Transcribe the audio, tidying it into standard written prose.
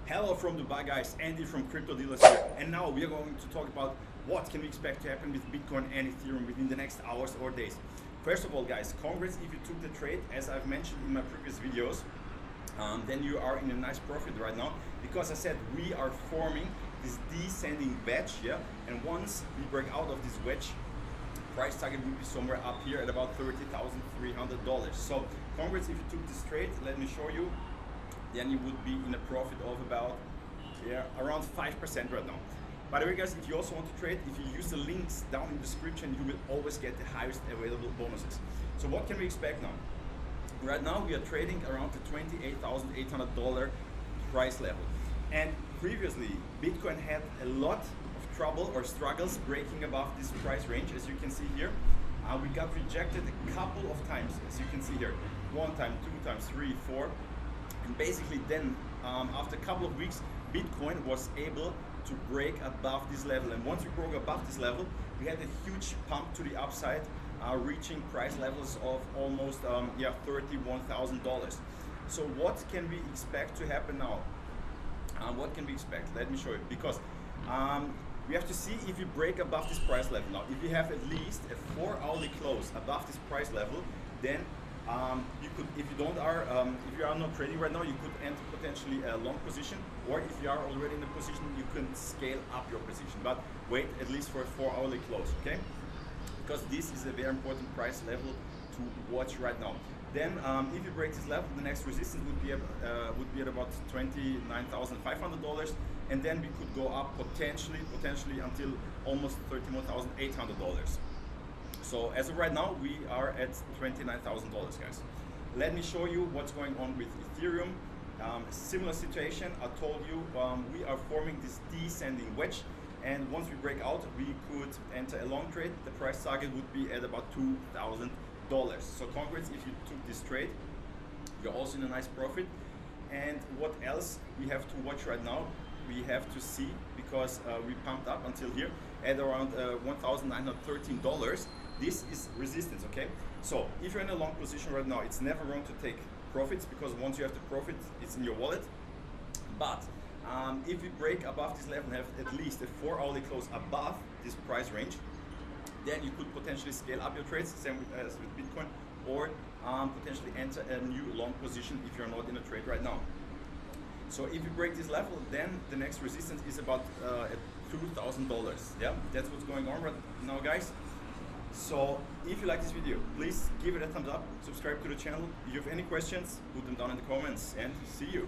Hello from Dubai, guys. Andy from Crypto Dealers here, and now we are going to talk about what can we expect to happen with Bitcoin and Ethereum within the next hours or days. First of all, guys, congrats if you took the trade. As I've mentioned in my previous videos, then you are in a nice profit right now, because I said we are forming this descending wedge, yeah, and once we break out of this wedge, price target will be somewhere up here at about $30,300. So congrats if you took this trade. Let me show you. Then you would be in a profit of about around 5% right now. By the way, guys, if you also want to trade, if you use the links down in the description, you will always get the highest available bonuses. So what can we expect now? Right now we are trading around the $28,800 price level, and previously Bitcoin had a lot of trouble or struggles breaking above this price range. As you can see here, we got rejected a couple of times, as you can see here, 1 time, 2 times, 3, 4. And basically then, after a couple of weeks, Bitcoin was able to break above this level. And once we broke above this level, we had a huge pump to the upside, reaching price levels of almost $31,000. So what can we expect to happen now? What can we expect? Let me show you. Because we have to see if we break above this price level. Now, if you have at least a 4-hourly close above this price level, then you could, if you are not trading right now, you could enter potentially a long position, or if you are already in a position, you can scale up your position. But wait at least for a 4-hourly close, okay? Because this is a very important price level to watch right now. Then, if you break this level, the next resistance would be at about $29,500, and then we could go up potentially until almost $31,800. So as of right now, we are at $29,000, guys. Let me show you what's going on with Ethereum. Similar situation. I told you we are forming this descending wedge, and once we break out, we could enter a long trade. The price target would be at about $2,000. So congrats if you took this trade. You're also in a nice profit. And what else we have to watch right now? We have to see, because we pumped up until here at around $1,913. This is resistance, okay? So if you're in a long position right now, it's never wrong to take profits, because once you have the profit, it's in your wallet. But if you break above this level and have at least a 4-hourly close above this price range, then you could potentially scale up your trades, same as with Bitcoin, or potentially enter a new long position if you're not in a trade right now. So if you break this level, then the next resistance is about $2,000. Yeah, that's what's going on right now, guys. So if you like this video, please give it a thumbs up, subscribe to the channel. If you have any questions, put them down in the comments, and see you.